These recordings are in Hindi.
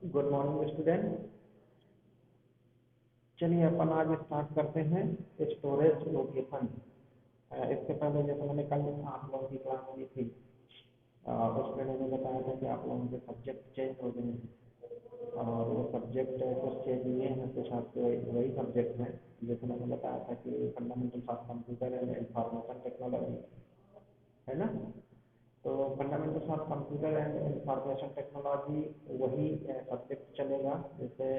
Good morning student. चलिए अपन आज स्टार्ट करते हैं स्टोरेज लोकेशन। इससे पहले जैसे मैंने कल आप लोगों की क्लास ली थी, उसमें मैंने बताया था कि आप लोगों के सब्जेक्ट चेंज हो गए हैं और वो सब्जेक्ट कुछ चेंज हुए हैं, कुछ आपके वही सब्जेक्ट हैं। जैसे मैंने बताया था कि fundamentals of computer and information technology, है ना। तो fundamentals of computer and information technology वही सब्जेक्ट चलेगा जैसे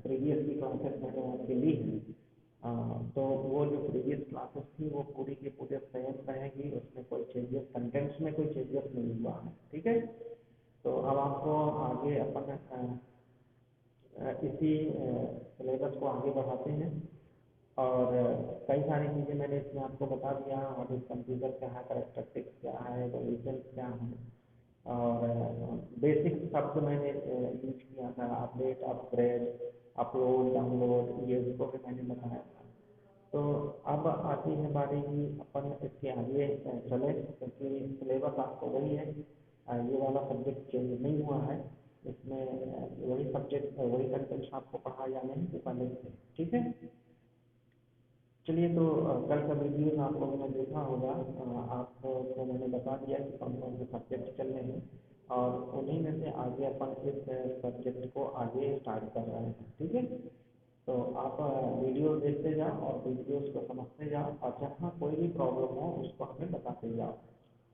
प्रीवियस की क्लासेस मैंने आपके ली हैं। तो वो जो प्रीवियस क्लासेस थी वो पूरी की पूरी सेम रहेगी, उसमें कोई चेंजेस, कंटेंट्स में कोई चेंजेस नहीं हुआ है, ठीक है। तो अब आपको आगे अपन इसी सिलेबस को आगे बढ़ाते हैं और कई सारी चीज़ें मैंने इसमें आपको बता दिया। और इस कंप्यूटर क्या है, करेक्टरिस्टिक्स क्या है, एवोल्यूशन क्या है, और बेसिक शब्द मैंने यूज किया था, अपडेट, अपग्रेड, अपलोड, डाउनलोड, ये उसको भी मैंने बताया था। तो अब आती है बारी की अपन इसके आगे चले, क्योंकि सिलेबस आपको वही है। ये वाला सब्जेक्ट चेंज नहीं हुआ है, इसमें वही सब्जेक्ट वही कंटेंट्स आपको पढ़ा जाने हैं जो पहले थे, ठीक है। चलिए, तो कल का वीडियो आप लोगों ने देखा होगा। आपको मैंने बता दिया कि कौन कौन से सब्जेक्ट चल रहे हैं और उन्हीं में से आगे अपन इस सब्जेक्ट को आगे स्टार्ट कर रहे हैं, ठीक है। तो आप वीडियो देखते जाओ और वीडियोस को समझते जाओ और जहाँ कोई भी प्रॉब्लम हो उसको हमें बताते जाओ।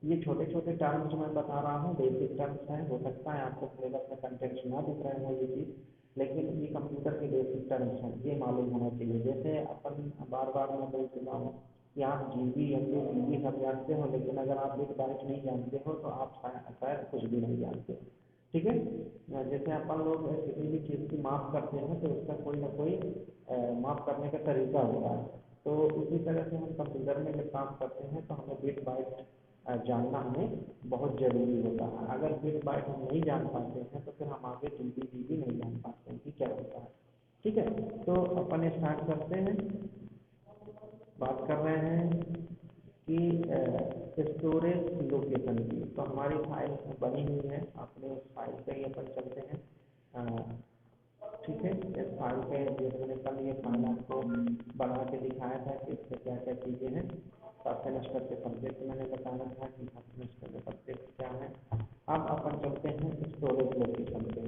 ये छोटे छोटे टर्म्स मैं बता रहा हूँ, बेसिक टर्म्स हैं। हो सकता है आपको सिलेबस में कंटेंट्स ना दिख रहे हो ये चीज़, लेकिन ये कंप्यूटर के बेसिक टर्म्स हैं, ये मालूम होना चाहिए। जैसे अपन बार बार मैं बोल चुका हूँ कि आप जीबी, एमबी, पीबी सब जानते हो, लेकिन अगर आप बिट बाइट नहीं जानते हो तो आप शायद कुछ भी नहीं जानते हो, ठीक है। जैसे अपन लोग किसी भी चीज़ की माप करते हैं तो उसका कोई ना कोई माप करने का तरीका होता है। तो इसी तरह से हम कंप्यूटर में जब काम करते हैं तो हमें बिट बाइट जानना हमें बहुत ज़रूरी होता है। अगर बिट बाइट हम नहीं जान पाते हैं तो फिर हम आगे जीबी पीबी नहीं जान पाते हैं कि क्या होता है, ठीक है। तो अपन स्टार्ट करते हैं। बात कर रहे हैं कि स्टोरेज लोकेशन की। तो हमारी फाइल बनी हुई है, अपने उस फाइल पे ही अपन चलते हैं, ठीक है। इस फाइल पे जैसे मैंने कल ये फाइल आपको बना के दिखाया था कि इसमें क्या क्या चीज़ें हैं। फर्स्ट सेमेस्टर के सब्जेक्ट मैंने बताया था कि फर्स्ट सेमेस्टर के सब्जेक्ट क्या है। अब अपन चलते हैं स्टोरेज लोकेशन पे,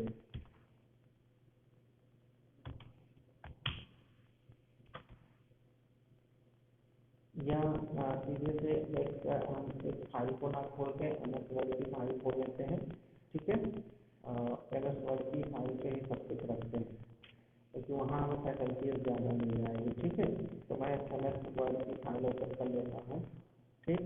या सीधे से हम एक फाइल को ना खोल के एम एस वर्ड की फाइल खोल लेते हैं, ठीक है। एम एस वर्ड की फाइल पे ही सब कुछ रखते हैं क्योंकि वहाँ हमें फैकल्टीज ज़्यादा मिल जाएगी, ठीक है। तो मैं एम एस वर्ड की फाइल ओपन कर लेता हूँ, ठीक।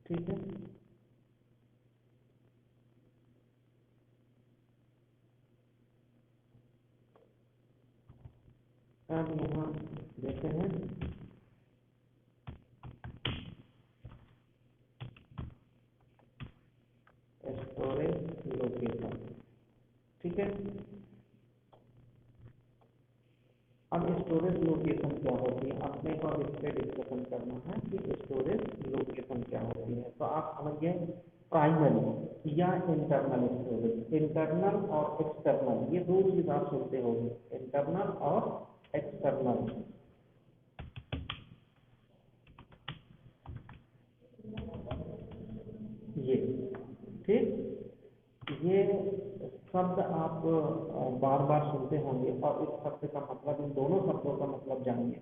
ठीक है, अब यहाँ देते हैं स्टोरेज लोकेशन, ठीक है। अब स्टोरेज लोकेशन क्या होती है, अपने को अब इस पर डिस्कशन करना है कि स्टोरेज लोकेशन क्या होती है। तो आप समझ गए, प्राइमरी या इंटरनल स्टोरेज। इंटरनल और एक्सटर्नल ये दो चीज आप सुनते होंगे, इंटरनल और एक्सटर्नल, ये, ठीक। ये शब्द आप बार बार सुनते होंगे और इस शब्द का मतलब, इन दोनों शब्दों का मतलब जानिए।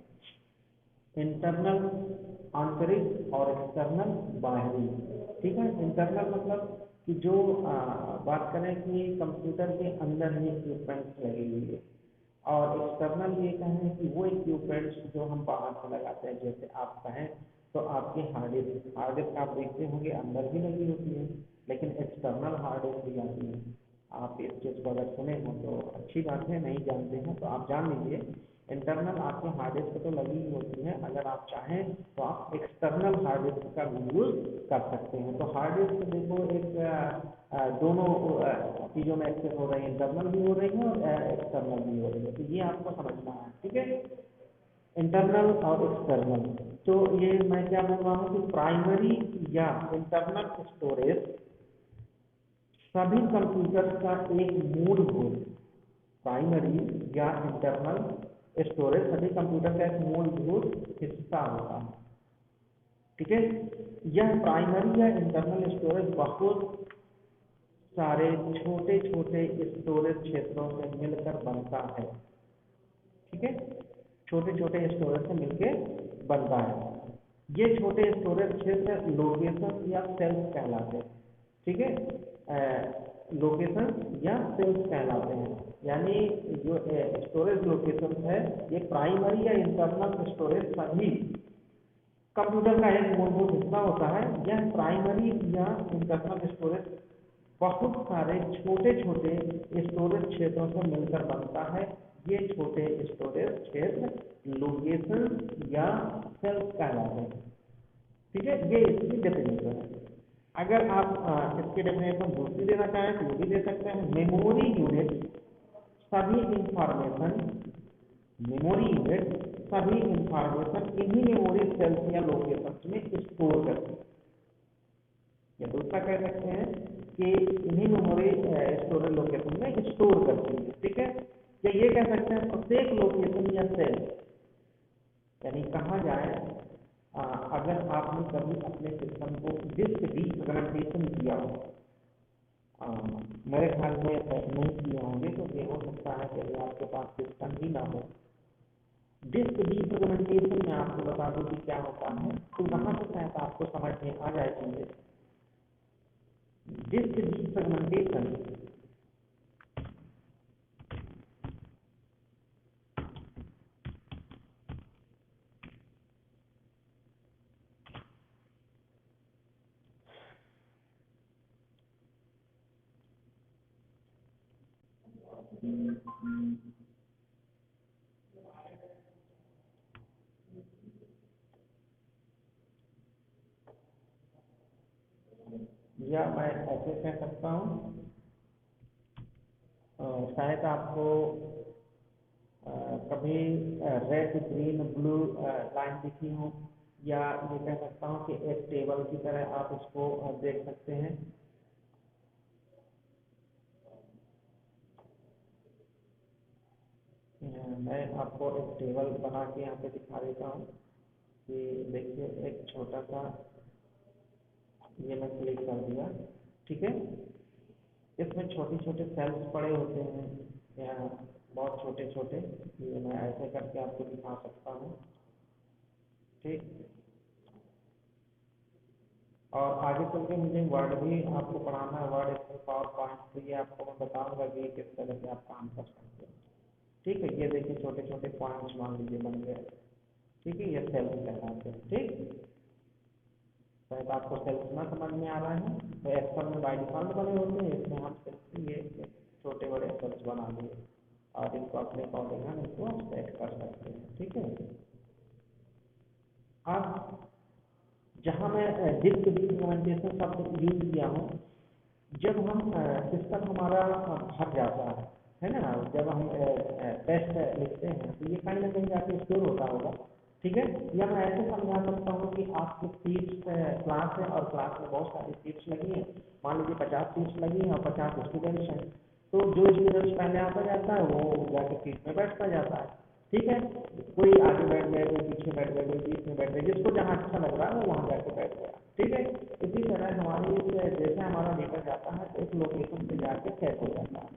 इंटरनल आंतरिक और एक्सटर्नल बाहरी, ठीक है। इंटरनल मतलब कि जो बात करें कि कंप्यूटर के अंदर ही इक्विपमेंट्स लगी हुई है, और एक्सटर्नल ये कहें कि वो इक्विपमेंट्स जो हम बाहर से लगाते हैं। जैसे आप कहें तो आपकी हार्ड डिस्क आप देखते होंगे अंदर भी लगी होती है, लेकिन एक्सटर्नल हार्ड डिस्क भी आती है। आप इस चीज़ को अगर सुने हो तो अच्छी बात है, नहीं जानते हैं तो आप जान लीजिए इंटरनल आपके हार्ड डिस्क तो लगी ही होती है, अगर आप चाहें तो आप एक्सटर्नल हार्ड डिस्क का भी यूज कर सकते हैं। तो हार्ड डिस्क देखो एक दोनों चीज़ों में एक्सेस हो रही है, इंटरनल भी हो रही है और एक्सटर्नल भी हो रही है, तो ये आपको समझना है, ठीक है। इंटरनल और एक्सटर्नल, तो ये मैं क्या बोल रहा हूँ कि प्राइमरी या इंटरनल स्टोरेज सभी कंप्यूटर का एक मूलभूत, प्राइमरी या इंटरनल स्टोरेज सभी कंप्यूटर का एक मूलभूत हिस्सा होता है, ठीक है। यह प्राइमरी या इंटरनल स्टोरेज बहुत सारे छोटे छोटे स्टोरेज क्षेत्रों से मिलकर बनता है, ठीक है, छोटे छोटे स्टोरेज से मिलकर बनता है। ये छोटे स्टोरेज क्षेत्र लोकेशन या सेल्स कहलाते हैं, ठीक है, लोकेशन या सेल्स कहलाते हैं। यानी जो स्टोरेज लोकेशन है ये प्राइमरी या इंटरनल स्टोरेज सभी कंप्यूटर का एक मूलभूत हिस्सा होता है। यह प्राइमरी या इंटरनल स्टोरेज बहुत सारे छोटे छोटे स्टोरेज क्षेत्रों से मिलकर बनता है। ये छोटे स्टोरेज क्षेत्र लोकेशन या सेल्स कहलाते हैं, ठीक है। ये इसकी डेफिनेशन है। अगर आप इसकी डेफिनेशन दूसरी देना चाहें तो ये भी दे सकते हैं। मेमोरी यूनिट सभी इंफॉर्मेशन, मेमोरी यूनिट सभी इंफॉर्मेशन इन्हीं मेमोरी सेल्स या लोकेशन में स्टोर करती है, या दूसरा कह सकते हैं कि इन्हीं मेमोरी स्टोरेज लोकेशन में स्टोर करती है, ठीक है। या ये कह सकते हैं प्रत्येक लोकेशन या सेल, यानी कहा जाए अगर आपने कभी अपने सिस्टम को डिस्क डिफ्रेगमेंटेशन किया हो, मेरे ख्याल में नहीं किए होंगे, तो ये हो सकता है कि आपके पास सिस्टम ही ना हो। डिस्क डिफ्रेगमेंटेशन में आपको बता दूं कि क्या होता है, तो वहां से शायद आपको समझ में आ जाए चीजें। डिस्क डिफ्रेगमेंटेशन या मैं ऐसे कह सकता हूँ, शायद आपको कभी रेड ग्रीन ब्लू लाइन दिखी हो, या ये कह सकता हूँ कि एक टेबल की तरह आप इसको देख सकते हैं। मैं आपको एक टेबल बना के यहाँ पे दिखा देता हूँ कि देखिए एक छोटा सा, ये मैं क्लिक कर दिया, ठीक है। इसमें छोटे छोटे सेल्स पड़े होते हैं, या बहुत छोटे छोटे, ये मैं ऐसे करके आपको दिखा सकता हूँ, ठीक। और आगे चल के मुझे वर्ड भी आपको पढ़ाना है, वर्ड एक्सेल पावर पॉइंट, तो ये आपको मैं बताऊंगा कि किस तरह से आप काम कर सकते हैं, ठीक है। ये देखिए छोटे छोटे पॉइंट्स मान लीजिए बन गए, ठीक है, ये सेल्स कहलाते हैं, ठीक। शायद आपको सेल्स ना समझ में आ रहा है, तो एक्सेल में बाय डिफॉल्ट बने होते हैं, इसमें हम सिर्फ ये छोटे बड़े सेल्स बना लिए और इनको अपने अकॉर्डिंग हम इसको सेट कर सकते हैं, ठीक है। अब जहाँ मैं डिस्क डिफ्रेगमेंटेशन शब्द यूज किया हूँ, जब हम सिस्टम हमारा भर जाता है ना, जब हम टेस्ट लिखते हैं तो ये कहीं ना कहीं जाके स्टोर होता होगा, ठीक है। या मैं ऐसे समझा सकता हूँ कि आपकी सीट्स क्लास है और क्लास में बहुत सारी सीट्स लगी हैं, मान लीजिए 50 सीट्स लगी हैं और 50 स्टूडेंट्स हैं, तो जो स्टूडेंट्स पहले आता जाता है वो जाके सीट में बैठता जाता है, ठीक है। कोई आगे बैठ गए, कोई पीछे बैठ गए, कोई बीच में बैठ गए, जिसको जहाँ अच्छा लग रहा है वो वहाँ जाके बैठ गया, ठीक है। इसी तरह हमारी जैसे हमारा डेटा जाता है तो एक लोकेशन पे जाके सेट हो जाता है।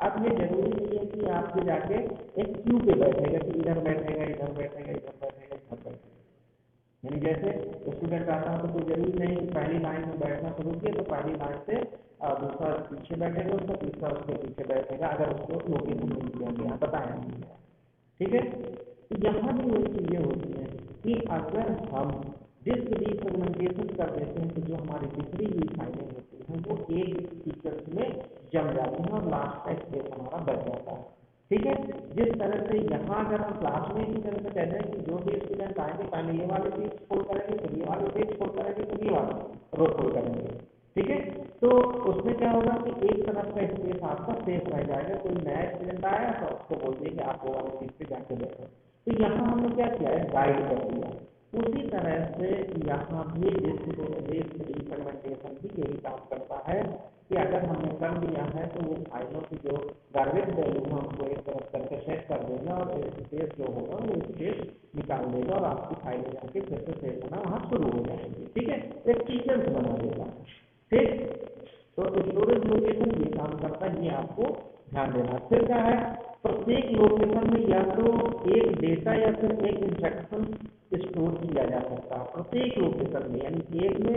अब ये जरूरी नहीं है कि आपके जाके एक क्यू पे बैठेगा कि इधर बैठेगा, इधर बैठेगा, इधर बैठेगा, इधर बैठेगा। यानी जैसे स्टूडेंट आता है तो कोई जरूरी नहीं पहली लाइन में बैठना शुरू किए तो पहली लाइन से दूसरा पीछे बैठेगा, उसका तीसरा उसके पीछे बैठेगा, अगर उसको लोकेशन मिल दिया गया, बताया नहीं गया, ठीक है। तो यहाँ भी वही चीजें होती हैं कि अगर हम डिस्क डिफ्रेगमेंटेशन कर देते हैं तो जो हमारी बिखरी हुई फाइलें होती हैं वो एक सीक्वेंस में जम जाती हैं और लास्ट का स्पेस हमारा बच जाता है, ठीक है। जिस तरह से यहाँ अगर हम क्लास में इसी तरह से कहते हैं कि जो भी स्टूडेंट आएंगे पहले ये वाले पेज खोल करेंगे, फिर ये वाले पेज खोल करेंगे, फिर ये वाला रो खोल करेंगे, ठीक है। तो उसमें क्या होगा कि एक तरफ का स्पेस आपका सेफ रह जाएगा। कोई नया स्टूडेंट आया तो उसको बोल दिए कि आप वो वाले चीज पे जाके देखो। तो यहाँ हमने क्या किया है, गाइड कर दिया। उसी तरह से यहाँ भी रिकमेंडेशन भी यही काम करता है कि अगर हमने कर दिया है तो वो फाइलों की जो गार्बेज वैल्यू है उनको एक तरफ करके सेट कर देगा और स्पेस जो होगा वो स्पेस निकाल देगा और आपकी फाइलें जाके फिर से सेव होना वहाँ शुरू हो जाएंगी, ठीक है। एक सीक्वेंस बना देगा, ठीक। तो स्टोरेज लोकेशन ये काम करता है, ये आपको ध्यान देना। फिर क्या है, प्रत्येक लोकेशन में या तो एक डेटा या फिर एक इंस्ट्रक्शन स्टोर किया जा सकता है प्रत्येक लोकेशन में। यानी एक में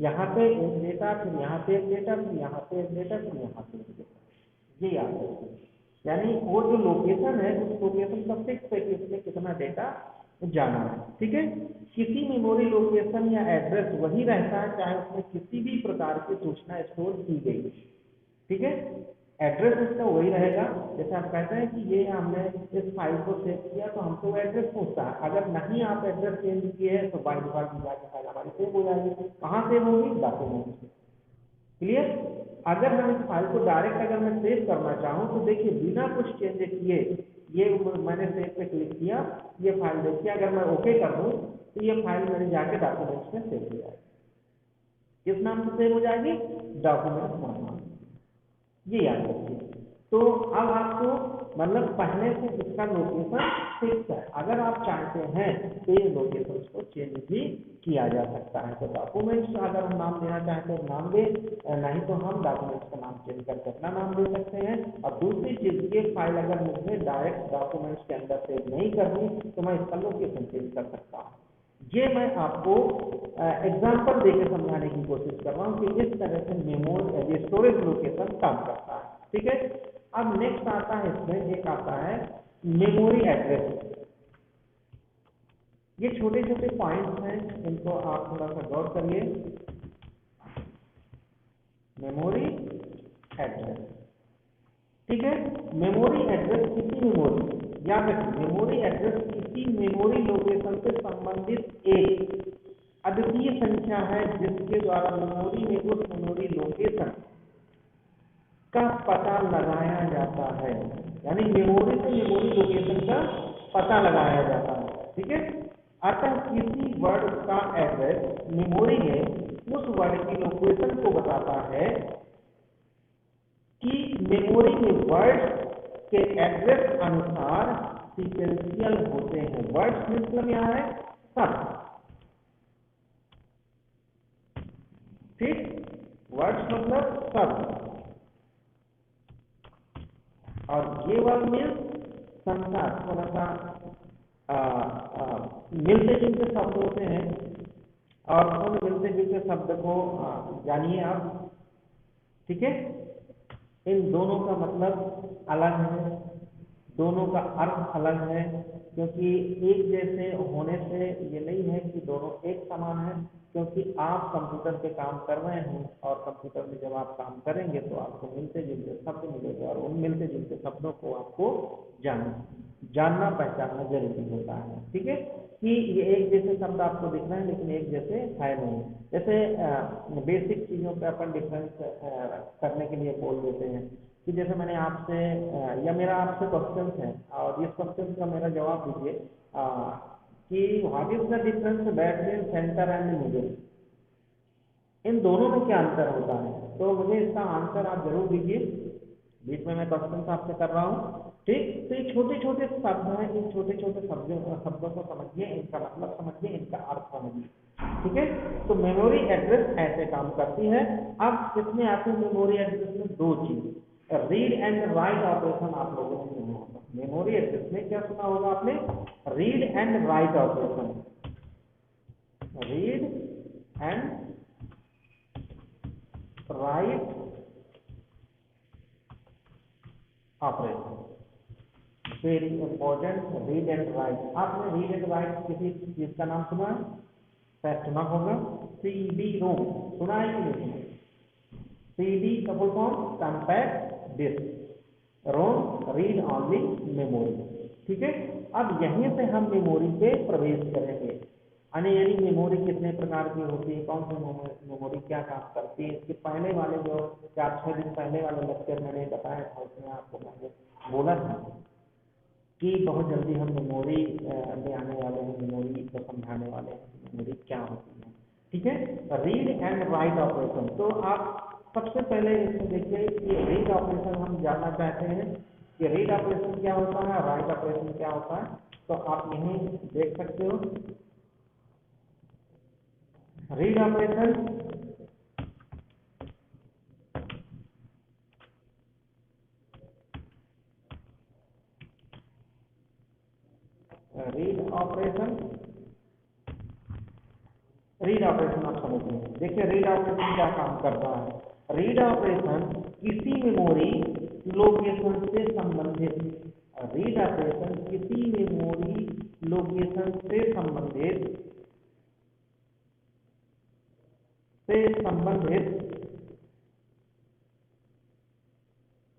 यहाँ पे एक डेटा, फिर यहाँ पे एक डेटा, फिर यहाँ पे एक डेटा, फिर यहाँ पे एक डेटा, ये याद रखिए। यानी वो जो लोकेशन है उस लोकेशन का फिक्स है कि उसमें कितना डेटा जाना है, ठीक है। किसी मेमोरी लोकेशन या एड्रेस वही रहता है चाहे उसमें किसी भी प्रकार की सूचना स्टोर की गई, ठीक है। एड्रेस उसका वही रहेगा। जैसे आप कहते हैं कि ये हमने इस फाइल को सेव किया तो हमको वो एड्रेस पूछता है। अगर नहीं आप एड्रेस चेंज किए हैं तो बाय डिफॉल्ट जाके फाइल हमारी सेव हो जाएगी। कहाँ सेव होगी, डॉक्यूमेंट्स में, क्लियर। अगर हम इस फाइल को डायरेक्ट अगर मैं सेव करना चाहूँ तो देखिए बिना कुछ चेंज किए ये मैंने सेव पे क्लिक किया, ये फाइल देखिए अगर मैं ओके कर दूँ तो ये फाइल मेरे जाके डॉक्यूमेंट्स में सेव हो जाएगी। किस नाम से सेव हो जाएगी, डॉक्यूमेंट्स नाम, ये याद रखिए। तो अब आपको मतलब पहले से इसका लोकेशन फिक्स है। अगर आप चाहते हैं तो ये लोकेशन को चेंज भी किया जा सकता है। तो डॉक्यूमेंट्स अगर हम नाम देना चाहते हैं नाम दे, नहीं तो हम डॉक्यूमेंट्स का नाम चेंज करके अपना नाम दे सकते हैं। और दूसरी चीज, ये फाइल अगर मुझे डायरेक्ट डॉक्यूमेंट्स के अंदर सेव नहीं करनी तो मैं इसका लोकेशन चेंज कर सकता हूँ। ये मैं आपको एग्जांपल देकर समझाने की कोशिश कर रहा हूँ कि इस तरह से मेमोरी स्टोरेज लोकेशन काम करता है, ठीक है। अब नेक्स्ट आता है, इसमें एक आता है मेमोरी एड्रेस। ये छोटे छोटे पॉइंट्स हैं, इनको आप थोड़ा सा गौर करिए। मेमोरी एड्रेस, ठीक है। मेमोरी एड्रेस किसी मेमोरी, याद रखिए मेमोरी एड्रेस किसी मेमोरी लोकेशन से संबंधित एक अद्वितीय संख्या है जिसके द्वारा मेमोरी में उस मेमोरी लोकेशन का पता लगाया जाता है। यानी मेमोरी से मेमोरी लोकेशन का पता लगाया जाता है, ठीक है। अतः किसी वर्ड का एड्रेस मेमोरी में उस वर्ड की लोकेशन को बताता है कि मेमोरी में वर्ड्स के एड्रेस अनुसार सीक्वेंशियल होते हैं। वर्ड्स मतलब यहाँ है शब्द, ठीक। वर्ड्स मतलब शब्द और ये वर्ड मीन्स संख्या, थोड़ा सा मिलते जुलते शब्द होते हैं और उन मिलते जुलते शब्द को जानिए आप, ठीक है। इन दोनों का मतलब अलग है, दोनों का अर्थ अलग है, क्योंकि एक जैसे होने से ये नहीं है कि दोनों एक समान है। क्योंकि आप कंप्यूटर पे काम कर रहे हैं और कंप्यूटर में जब आप काम करेंगे तो आपको मिलते जुलते शब्द मिलेंगे और उन मिलते जुलते शब्दों को आपको जानना पहचानना जरूरी होता है, ठीक है। कि ये एक जैसे शब्द आपको दिख रहे हैं लेकिन एक जैसे है नहीं। जैसे बेसिक चीज़ों पे अपन डिफरेंस करने के लिए बोल देते हैं कि जैसे मैंने आपसे या मेरा आपसे क्वेश्चन है और इस क्वेश्चन का मेरा जवाब दीजिए कि what is the difference between centre and middle, इन दोनों में क्या अंतर होता है। तो मुझे इसका आंसर आप जरूर दीजिए, बीच में मैं क्वेश्चन आपसे कर रहा हूँ, ठीक। तो ये छोटे छोटे शब्द हैं, इन छोटे छोटे शब्दों को समझिए, इनका मतलब समझिए, इनका अर्थ समझिए, ठीक है। तो मेमोरी एड्रेस ऐसे काम करती है। अब इसमें आती है मेमोरी एड्रेस में दो चीज, रीड एंड राइट ऑपरेशन आप लोगों ने सुना होगा। मेमोरी एड्रेस में क्या सुना होगा आपने, read and write operation, read and write operation, very important. Read and right, आपने रीड एंड राइट किसी चीज का नाम सुना है, शायद सुना होगा। CD रोम सुना है कि नहीं, CD का फुल फॉर्म कॉम्पैक्ट डिस्क, रोम रीड ऑनली मेमोरी। ठीक है, अब यहीं से हम मेमोरी पे प्रवेश करेंगे। यानी मेमोरी कितने प्रकार की होती है, कौन सी मेमोरी क्या काम करती है। इसके पहले वाले जो 4-6 दिन पहले वाले लेक्चर मैंने बताया था, उसमें आपको मैंने बोला था कि बहुत जल्दी हम मेमोरी में आने वाले हैं, मेमोरी को समझाने वाले हैं, मेमोरी क्या होती है। ठीक है, रीड एंड राइट ऑपरेशन। तो आप सबसे पहले इसमें देखिए कि रीड ऑपरेशन हम जानना चाहते हैं कि रीड ऑपरेशन क्या होता है, राइट ऑपरेशन क्या होता है। तो आप यहीं देख सकते हो read operation, read operation, read operation आप समझ लें। देखिए रीड ऑपरेशन क्या काम करता है। रीड ऑपरेशन किसी मेमोरी लोकेशन से संबंधित, रीड ऑपरेशन किसी मेमोरी लोकेशन से संबंधित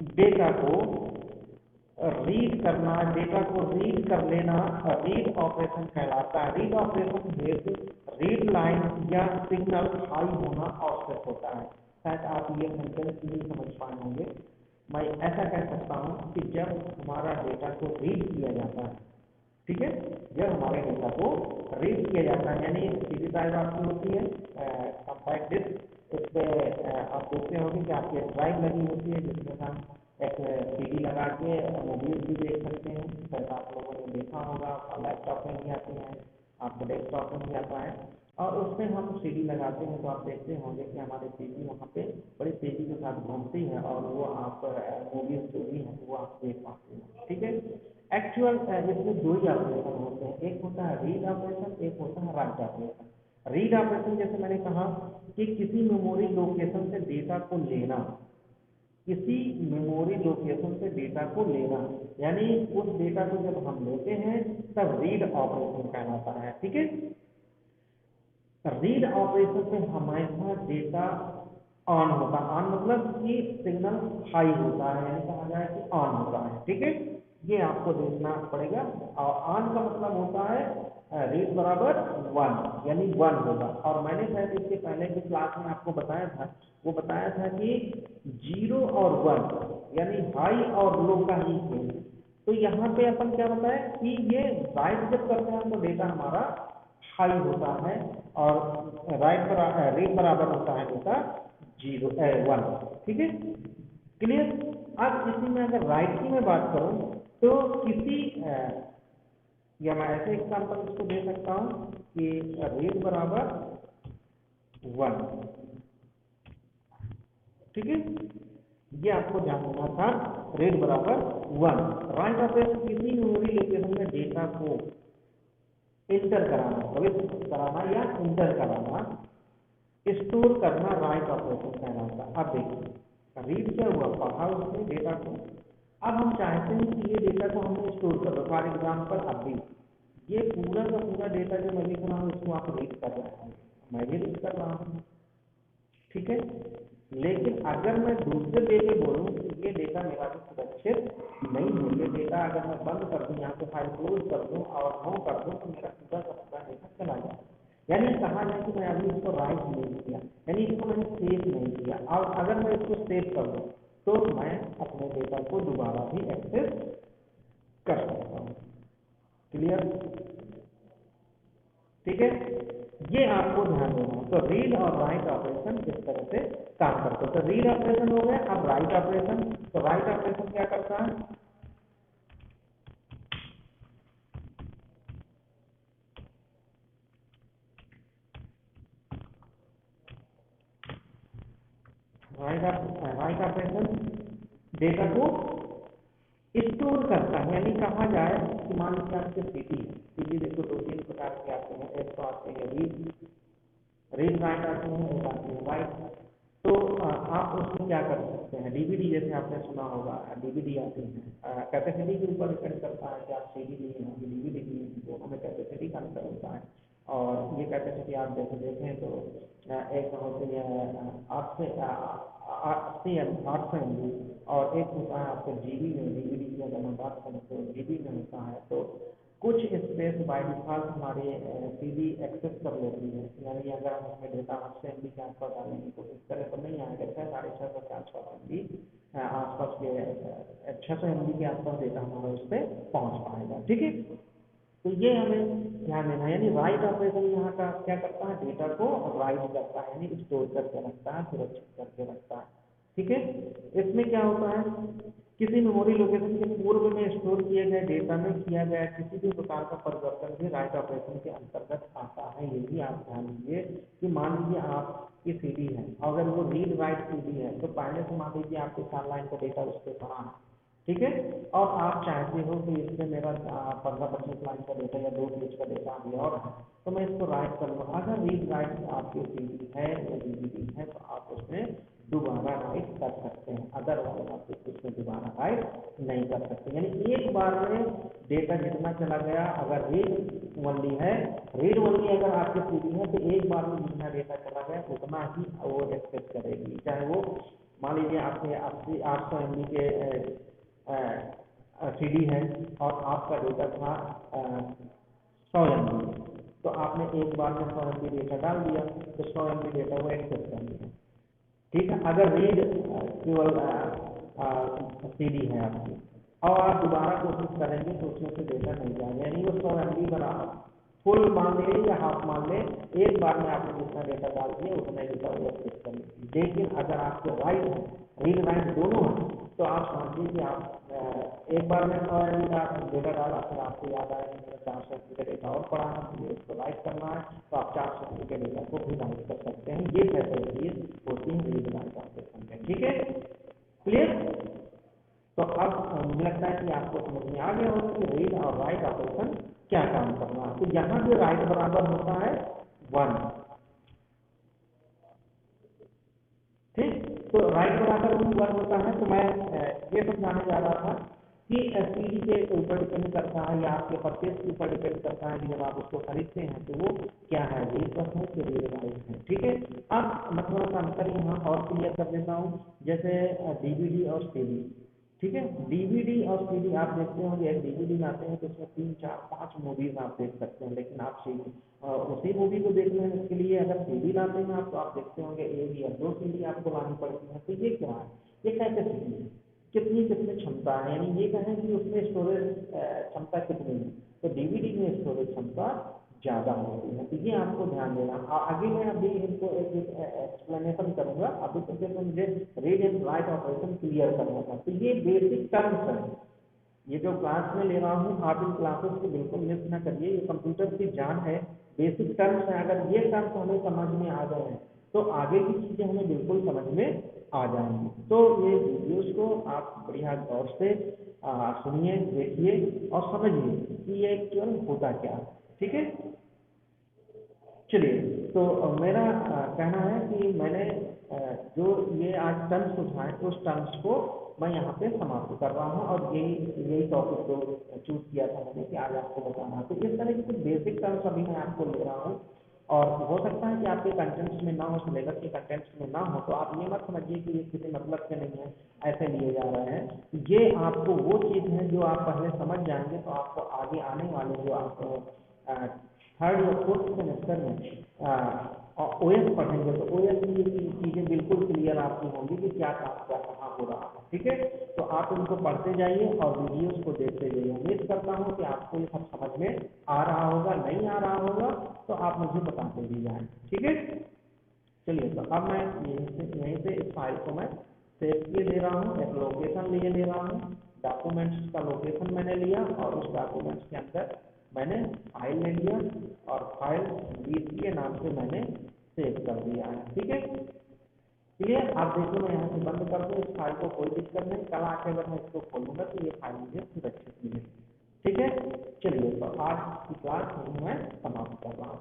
डेटा को रीड करना, डेटा को रीड कर लेना रीड ऑपरेशन कहलाता है। रीड ऑपरेशन हेतु रीड लाइन या सिग्नल हाई होना आवश्यक होता है। शायद आप ये सेंटेंस नहीं समझ पाए होंगे। मैं ऐसा कह सकता हूँ कि जब हमारा डेटा को रीड किया जाता है, ठीक है, जब हमारे डेटा को रीड किया जाता है, यानी सीडी ड्राइव आपकी होती है कंपैक्ट डिस्क, उस पर आप देखते होंगे कि आपकी एक ड्राइव लगी होती है जिसमें हम एक सीडी लगा के मूवीज भी देख सकते हैं। शायद आप लोगों ने देखा होगा, लैपटॉप में भी आती है, आपके डेस्कटॉप में भी आता है, और उसमें हम सीडी लगाते हैं तो आप देखते होंगे कि हमारी सीडी वहाँ पे बड़ी तेजी के साथ घूमती है और वो आप मूवीज जो भी हैं वो आप देख पाते हैं। ठीक है, एक्चुअल इसमें दो ही ऑपरेशन होते हैं, एक होता है रीड ऑपरेशन, एक होता है राइट ऑपरेशन। रीड ऑपरेशन जैसे मैंने कहा कि किसी मेमोरी लोकेशन से डेटा को लेना, किसी मेमोरी लोकेशन से डेटा को लेना, यानी उस डेटा को जब हम लेते हैं तब रीड ऑपरेशन कहलाता है। ठीक है, रीड ऑपरेशन में हमारा डेटा ऑन होता है, ऑन मतलब कि सिग्नल हाई होता है, यानी कहा जाए कि ऑन होता है। ठीक है, ये आपको देखना पड़ेगा। और ऑन का मतलब होता है रीड बराबर 1, यानी 1 होगा। और मैंने शायद इसके पहले की क्लास में आपको बताया था, वो बताया था कि 0 और 1 यानी हाई और लो का ही खेल। तो यहाँ पे अपन क्या बताया कि ये राइट जब करते हैं तो डेटा हमारा हाई होता है और रीड बराबर होता है डेटा 1। ठीक है, क्लियर। अब इसी में अगर राइट की मैं बात करूं तो किसी या मैं ऐसे एग्जाम्पल इसको दे सकता हूं कि रीड बराबर 1। ठीक है, ये आपको ध्यान देना था, रीड बराबर 1। राइट ऑपरेशन किसी मेमोरी लोकेशन में डेटा को इंटर कराना, प्रविष्ट कराना या इंटर कराना, स्टोर करना राइट ऑपरेशन कहलाता। अब देखिए रीड क्या हुआ, पढ़ा उसने डेटा को, अब हम चाहते हैं कि ये डेटा को हमने स्टोर कर दो। फॉर एग्जाम्पल अभी ये पूरा का पूरा डेटा जो मैं लिख रहा हूँ इसको आप रीड कर रहे हैं, मैं भी रीड कर रहा हूँ। ठीक है, लेकिन अगर मैं दूसरे वे में बोलूँ कि ये डेटा मेरा भी सुरक्षित नहीं है, ये डेटा अगर मैं बंद कर दूँ, यहाँ से फाइल क्लोज कर दूँ और नो कर दूँ तो मेरा पूरा का पूरा डेटा चला जाए। यानी कहा जाए कि मैं अभी इसको राइट नहीं किया, यानी इसको मैंने सेव नहीं किया, और अगर मैं इसको सेव कर दूँ तो मैं अपने डेटा को दोबारा भी एक्सेस कर सकता हूँ। क्लियर। ठीक है, ये आपको ध्यान देना है। तो रीड और राइट ऑपरेशन किस तरह से काम करते हैं। तो रीड ऑपरेशन हो गया, अब राइट ऑपरेशन। तो राइट ऑपरेशन क्या करता है, राइट ऑपरेशन डेटा को स्टोर करता है। यानी कहा जाए कि मान लीजिए आपके सीटी है, सीटी देखो 2-3 प्रकार के आते हैं, एक तो आते हैं रीड राइट आते हैं, एक आते हैं राइट। तो आप उसमें क्या कर सकते हैं, डीवीडी जैसे आपने सुना होगा, डीवीडी आती है, कैपेसिटी के ऊपर डिपेंड करता है कि आप सीडी लिए हैं कि डीवीडी लिए हैं, दोनों में कैपेसिटी का अंतर होता है। और ये कैपेसिटी आप जैसे देखें तो एक होती है 8 से 800 MB, और एक होता है आपका जीबी में, डीवीडी की अगर मैं बात करूँ तो जीबी में होता है। तो कुछ स्पेस बाय डिफॉल्ट हमारे सीडी एक्सेस कर लेती है, यानी अगर हम उसमें डेटा 800 MB के आसपास डालेंगे तो इस तरह तो नहीं आएगा, 600 से 800 MB आसपास के 600 MB के आसपास डेटा हमारा उस पर पहुँच पाएगा। ठीक है, तो ये हमें ध्यान देना है। यानी राइट ऑपरेशन यहाँ का क्या करता है, डेटा को राइट करता है, यानी स्टोर करके रखता है, सुरक्षित करके रखता है। ठीक है, इसमें क्या होता है, किसी मेमोरी लोकेशन के पूर्व में स्टोर किए गए डेटा में किया गया किसी भी प्रकार का परिवर्तन भी राइट ऑपरेशन के अंतर्गत आता है। ये भी आप ध्यान दीजिए कि मान लीजिए आपकी सीडी है, अगर वो रीड राइट सीडी है तो पहले से मान लीजिए आपके 4 लाइन का डेटा उस पर पड़ा है, ठीक है, और आप चाहते हो कि इसमें मेरा 15-25 लाइन का डेटा या 2 पेज का डेटा अभी और है, तो मैं इसको राइट कर लूँ। अगर रीड राइट आपकी सीडी है या डीवीडी है तो आप उसमें दोबारा राइट कर सकते हैं, अदरवाइज आप उसमें दोबारा राइट नहीं कर सकते। यानी एक बार में डेटा जितना चला गया, अगर रीड ओनली है, रीड ओनली अगर आपकी सीडी है तो एक बार में जितना डेटा चला गया उतना ही वो एक्सेस करेगी, चाहे वो मान लीजिए आपके 800 MB के सीडी है और आपका डेटा था 100 MB, तो आपने एक बार में 100 MB डेटा डाल दिया तो 100 MB डेटा वो एक्सेस कर लिया। ठीक है, अगर रीड केवल सीडी है आपकी और आप दोबारा कोशिश करेंगे तो उसमें से डेटा नहीं जाएगा, यानी वो 100 MB बराबर फुल मान ले या हाफ मान ले, एक बार में आपने जितना डेटा डाल दिया उतना ही डेटा वो एक्सेस कर लेगी। लेकिन अगर आपके राइट है, रीड राइट दोनों है, तो आप समझिए कि आप एक बार में 100 MB का डेटा डाला, फिर आपको याद आया कि मेरा 400 MB का डेटा और पड़ा है, मुझे उसको राइट करना है, तो आप 400 MB के डेटा को भी राइट कर सकते हैं। ये फैसिलिटीज होती है रीड राइट ऑपरेशन में। ठीक है, क्लियर? तो अब मुझे लगता है कि आपको समझ में आ गया होगा कि रीड और राइट ऑपरेशन क्या काम करना है। तो यहाँ भी राइट बराबर होता है 1, ठीक, तो राइट बराबर 1 होता है। तो मैं ये समझाने जा रहा था कि सीडी के ऊपर डिपेंड करता है या आपके परचेज के ऊपर डिपेंड करता है कि जब आप उसको खरीदते हैं तो वो क्या है, रीड बस है कि रीड राइट है। ठीक है, अब मैं थोड़ा सा अंतर यहाँ और क्लियर कर देता हूँ, जैसे डीवीडी और सीडी। ठीक है, डीवीडी और सीडी आप देखते होंगे, डीवीडी में आते हैं तो उसमें 3-4-5 मूवीज आप देख सकते हैं, लेकिन आप सीडी उसी मूवी को देखने के लिए अगर सीडी लाते हैं आप, तो आप देखते होंगे 1 या 2 सीडी आपको लानी पड़ती है। तो ये क्या है, ये कैसे सीडी है, कितनी कितनी क्षमता है, यानी ये कहें कि उसमें स्टोरेज क्षमता कितनी है, तो डीवीडी में स्टोरेज क्षमता ज़्यादा होती है। तो ये आपको ध्यान देना। आगे मैं अभी इनको एक एक्सप्लेनेशन करूंगा, अभी तो सिर्फ मुझे read and write operation clear करना था। तो ये बेसिक टर्म्स है, ये जो क्लास में ले रहा हूँ आप इन क्लासेस को बिल्कुल मिस ना करिए, ये कंप्यूटर की जान है, बेसिक टर्म्स है। अगर ये टर्म्स हमें समझ में आ गए हैं तो आगे की चीज़ें हमें बिल्कुल समझ में आ जाएंगी। तो ये वीडियोस को आप बढ़िया गौर से सुनिए, देखिए और समझिए कि ये एक्चुअल होता क्या है। ठीक है, चलिए, तो मेरा कहना है कि मैंने जो ये आज टर्म्स उठाए उस टर्म्स को मैं यहाँ पे समाप्त कर रहा हूँ, और यही टॉपिक जो चूज किया था मैंने कि आज आपको बताना। तो इस तरह के कुछ बेसिक टर्म्स अभी मैं आपको ले रहा हूँ, और हो सकता है कि आपके कंटेंट्स में ना हो, सिलेबस के कंटेंट्स में ना हो, तो आप ये मत समझिए कि ये किसी मतलब के नहीं है, ऐसे लिए जा रहे हैं। ये आपको वो चीज़ है जो आप पहले समझ जाएंगे तो आपको आगे आने वाले जो आप थर्ड या फोर्थ सेमेस्टर में ओएस पढ़ेंगे तो ओएस की चीज़ें बिल्कुल क्लियर आपकी होंगी कि क्या काम क्या कहाँ हो रहा है। ठीक है, तो आप इनको पढ़ते जाइए और वीडियोस को देखते जाइए। उम्मीद करता हूँ कि आपको ये सब समझ में आ रहा होगा, नहीं आ रहा होगा तो आप मुझे बताते भी जाएँ। ठीक है, चलिए, तो अब मैं यहीं से इस फाइल को मैं सेव किए ले रहा हूँ, एक लोकेशन लिए ले रहा हूँ, डॉक्यूमेंट्स का लोकेशन मैंने लिया और उस डॉक्यूमेंट्स के अंदर मैंने फाइल ले लिया और फाइल बीसी के नाम से मैंने सेव कर दिया है। ठीक है, क्लियर? आप देखो मैं यहाँ से बंद कर दूँ इस फाइल को, कोई दिक्कत नहीं, कल आके अगर मैं इसको खोलूँगा तो ये फाइल मुझे सुरक्षित मिलेगी। ठीक है, चलिए, तो आज की क्लास मैं समाप्त कर रहा हूँ।